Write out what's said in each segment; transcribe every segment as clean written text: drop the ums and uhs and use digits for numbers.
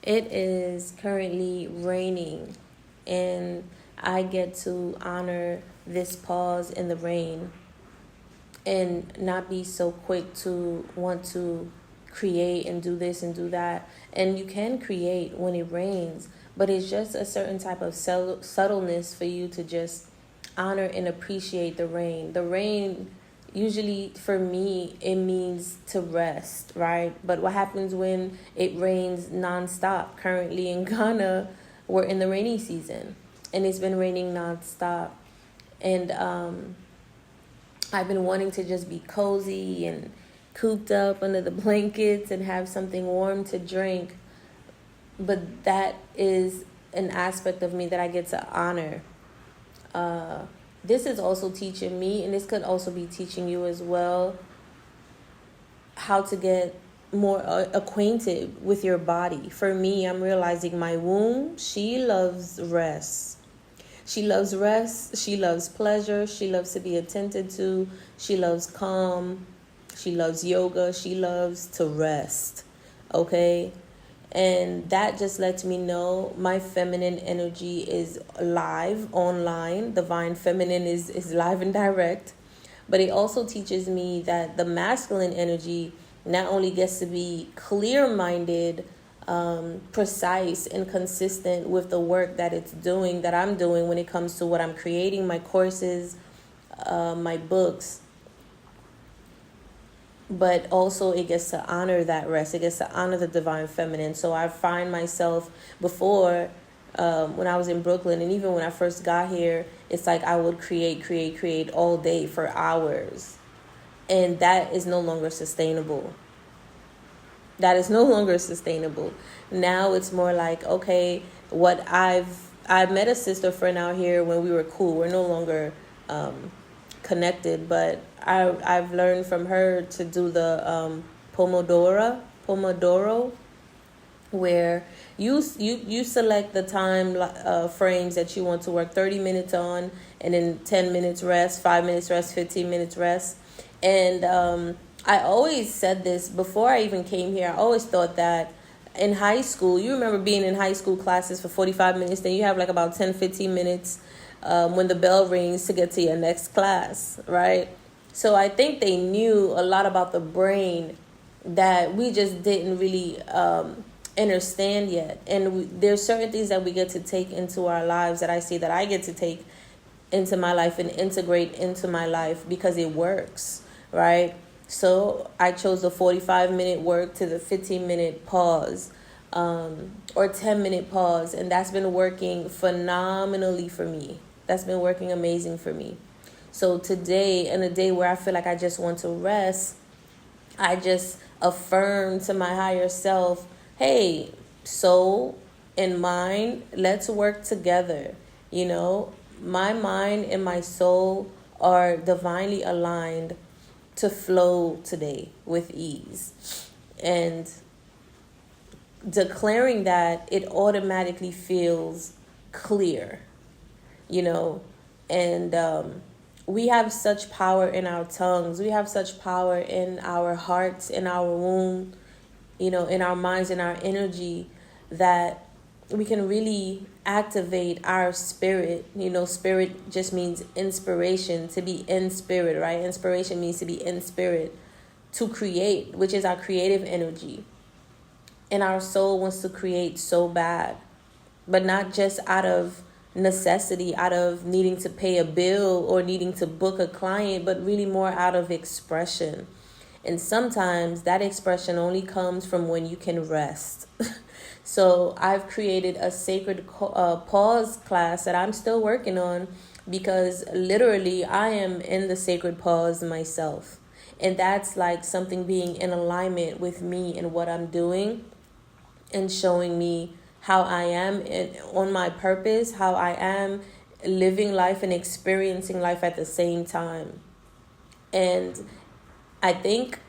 It is currently raining, and I get to honor this pause in the rain and not be so quick to want to create and do this and do that. And you can create when it rains, but it's just a certain type of subtleness for you to just honor and appreciate the rain. The rain, usually for me, it means to rest, right? But what happens when it rains nonstop? Currently in Ghana, we're in the rainy season, and it's been raining nonstop. And I've been wanting to just be cozy and cooped up under the blankets and have something warm to drink. But that is an aspect of me that I get to honor. This is also teaching me, and this could also be teaching you as well, how to get more acquainted with your body. For me, I'm realizing my womb, she loves rest. She loves rest. She loves pleasure. She loves to be attended to. She loves calm. She loves yoga. She loves to rest. Okay? And that just lets me know my feminine energy is live online. Divine feminine is live and direct. But it also teaches me that the masculine energy not only gets to be clear-minded, precise and consistent with the work that I'm doing when it comes to what I'm creating, my courses, my books. But also it gets to honor that rest. It gets to honor the divine feminine. So I find myself before, when I was in Brooklyn, and even when I first got here, it's like I would create all day for hours. And that is no longer sustainable. That is no longer sustainable. Now it's more like, okay, I met a sister friend out here when we were cool. We're no longer connected, but I've learned from her to do the Pomodoro, where you select the time frames that you want to work 30 minutes on, and then 10 minutes rest, 5 minutes rest, 15 minutes rest. And I always said this before I even came here. I always thought that in high school, you remember being in high school classes for 45 minutes, then you have like about 10, 15 minutes when the bell rings to get to your next class, right? So I think they knew a lot about the brain that we just didn't really understand yet. And there's certain things that we get to take into our lives that I see that I get to take into my life and integrate into my life because it works, right? So I chose the 45-minute work to the 15-minute pause, or 10-minute pause. And that's been working phenomenally for me. That's been working amazing for me. So today, in a day where I feel like I just want to rest, I just affirm to my higher self, hey, soul and mind, let's work together. You know, my mind and my soul are divinely aligned to flow today with ease. And declaring that, it automatically feels clear, you know. And we have such power in our tongues. We have such power in our hearts, in our womb, you know, in our minds, in our energy, that we can really activate our spirit. You know, spirit just means inspiration, to be in spirit, right? Inspiration means to be in spirit, to create, which is our creative energy. And our soul wants to create so bad, but not just out of necessity, out of needing to pay a bill or needing to book a client, but really more out of expression. And sometimes that expression only comes from when you can rest. So I've created a sacred pause class that I'm still working on, because literally I am in the sacred pause myself. And that's like something being in alignment with me and what I'm doing, and showing me how I am on my purpose, how I am living life and experiencing life at the same time. And I think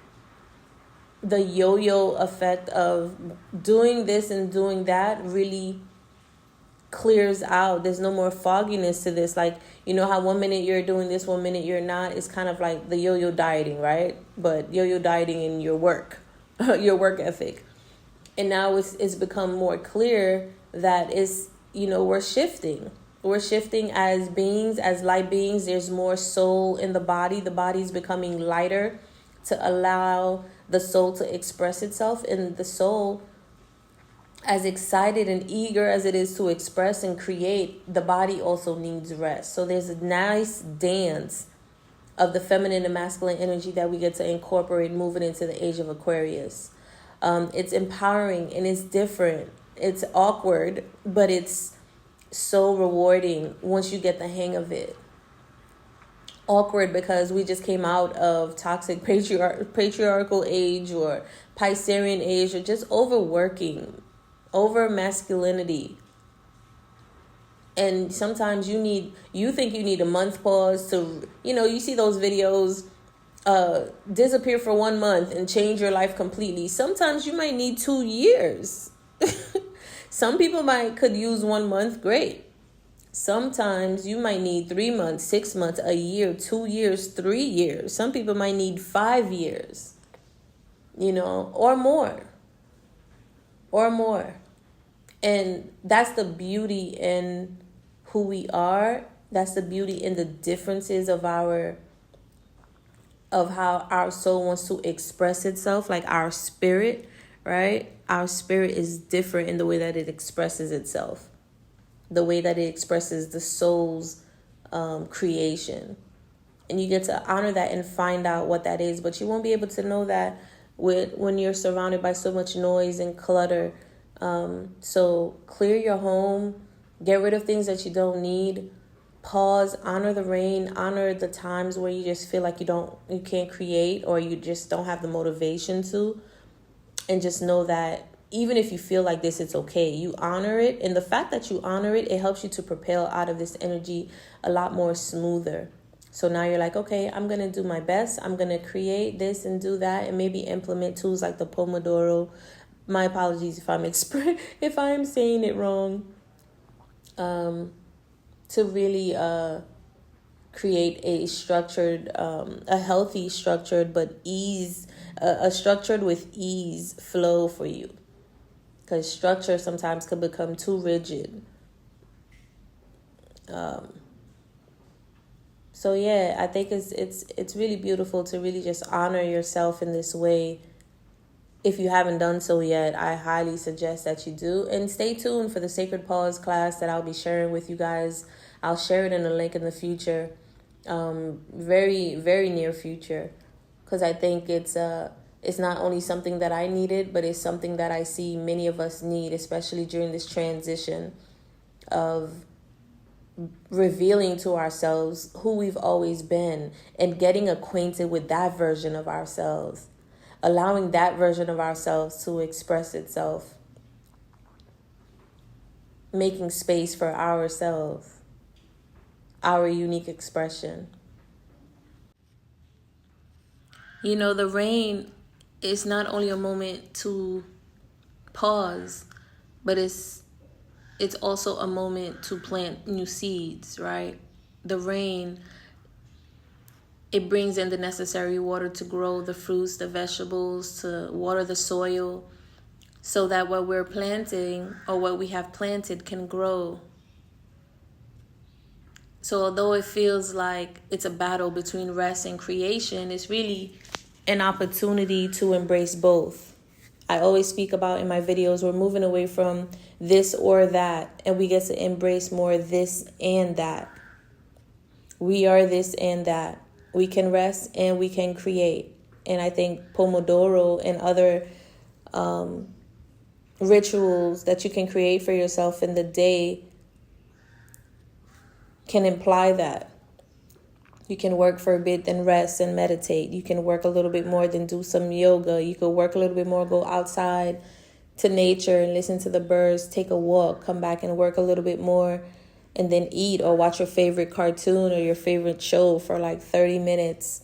the yo-yo effect of doing this and doing that really clears out. There's no more fogginess to this. Like, you know how 1 minute you're doing this, 1 minute you're not? It's kind of like the yo-yo dieting, right? But yo-yo dieting in your work, your work ethic. And now it's become more clear that we're shifting as beings, as light beings. There's more soul in the body. The body's becoming lighter to allow the soul to express itself. And the soul, as excited and eager as it is to express and create, the body also needs rest. So there's a nice dance of the feminine and masculine energy that we get to incorporate moving into the age of Aquarius. It's empowering and it's different. It's awkward, but it's so rewarding once you get the hang of it. Awkward because we just came out of toxic patriarchal age or Piscean age, or just overworking, over masculinity. And sometimes you think you need a month pause to, you see those videos, disappear for 1 month and change your life completely. Sometimes you might need 2 years. Some people could use 1 month, great. Sometimes you might need 3 months, 6 months, a year, 2 years, 3 years. Some people might need 5 years, or more. And that's the beauty in who we are. That's the beauty in the differences of how our soul wants to express itself, like our spirit, right? Our spirit is different in the way that it expresses itself, the way that it expresses the soul's creation. And you get to honor that and find out what that is. But you won't be able to know that when you're surrounded by so much noise and clutter. So clear your home, get rid of things that you don't need, pause, honor the rain, honor the times where you just feel like you can't create, or you just don't have the motivation to, and just know that even if you feel like this, it's okay. You honor it. And the fact that you honor it, it helps you to propel out of this energy a lot more smoother. So now you're like, okay, I'm going to do my best. I'm going to create this and do that, and maybe implement tools like the Pomodoro. My apologies if I'm saying it wrong. To really create a structured, a healthy structured, but a structured with ease flow for you. Because structure sometimes can become too rigid. So yeah, I think it's really beautiful to really just honor yourself in this way. If you haven't done so yet, I highly suggest that you do. And stay tuned for the Sacredpause class that I'll be sharing with you guys. I'll share it in a link in the future, very, very near future, because I think it's not only something that I needed, but it's something that I see many of us need, especially during this transition of revealing to ourselves who we've always been and getting acquainted with that version of ourselves. Allowing that version of ourselves to express itself. Making space for ourselves. Our unique expression. The rain is not only a moment to pause, but it's also a moment to plant new seeds, right? The rain, it brings in the necessary water to grow the fruits, the vegetables, to water the soil, so that what we're planting or what we have planted can grow. So although it feels like it's a battle between rest and creation, it's really an opportunity to embrace both. I always speak about in my videos, we're moving away from this or that, and we get to embrace more this and that. We are this and that. We can rest and we can create. And I think Pomodoro and other rituals that you can create for yourself in the day can imply that. You can work for a bit, then rest and meditate. You can work a little bit more, then do some yoga. You could work a little bit more, go outside to nature and listen to the birds, take a walk, come back and work a little bit more, and then eat or watch your favorite cartoon or your favorite show for like 30 minutes.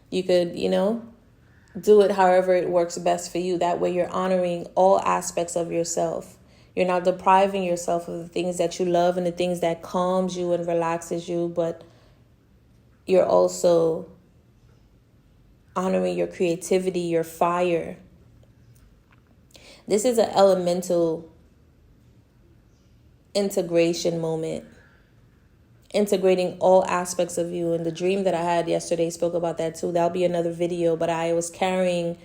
You could, do it however it works best for you. That way you're honoring all aspects of yourself. You're not depriving yourself of the things that you love and the things that calms you and relaxes you, but you're also honoring your creativity, your fire. This is an elemental integration moment, integrating all aspects of you. And the dream that I had yesterday spoke about that too. That'll be another video. But I was carrying,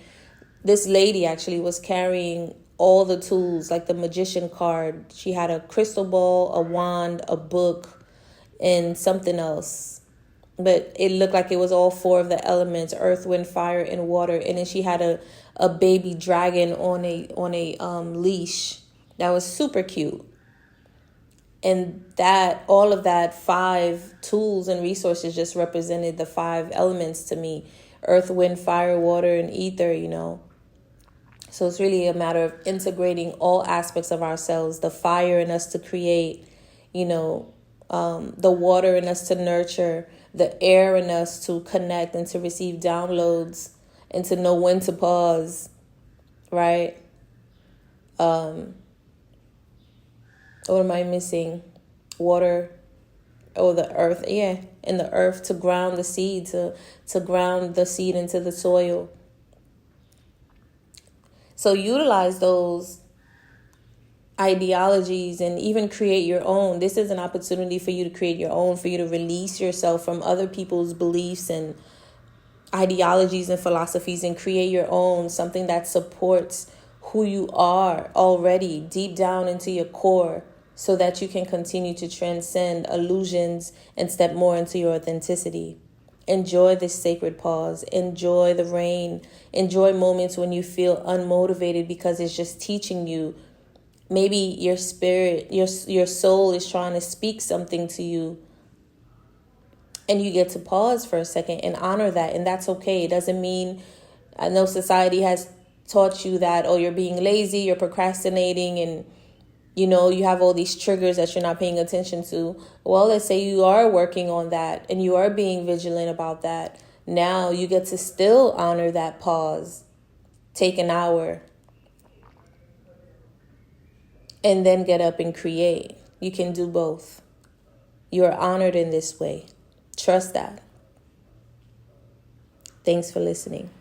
this lady actually was carrying all the tools, like the magician card. She had a crystal ball, a wand, a book, and something else. But it looked like it was all 4 of the elements: earth, wind, fire, and water. And then she had a baby dragon on a leash that was super cute. And that, all of that 5 tools and resources just represented the 5 elements to me: earth, wind, fire, water, and ether, So it's really a matter of integrating all aspects of ourselves: the fire in us to create, the water in us to nurture, the air in us to connect and to receive downloads and to know when to pause, right? What am I missing? Water, the earth, and the earth to ground the seed, to ground the seed into the soil. So utilize those ideologies and even create your own. This is an opportunity for you to create your own, for you to release yourself from other people's beliefs and ideologies and philosophies and create your own, something that supports who you are already deep down into your core, so that you can continue to transcend illusions and step more into your authenticity. Enjoy this sacred pause. Enjoy the rain. Enjoy moments when you feel unmotivated, because it's just teaching you. Maybe your spirit, your soul is trying to speak something to you, and you get to pause for a second and honor that. And that's okay. It doesn't mean, I know society has taught you that, oh, you're being lazy, you're procrastinating, and you have all these triggers that you're not paying attention to. Well, let's say you are working on that and you are being vigilant about that. Now you get to still honor that pause. Take an hour and then get up and create. You can do both. You are honored in this way. Trust that. Thanks for listening.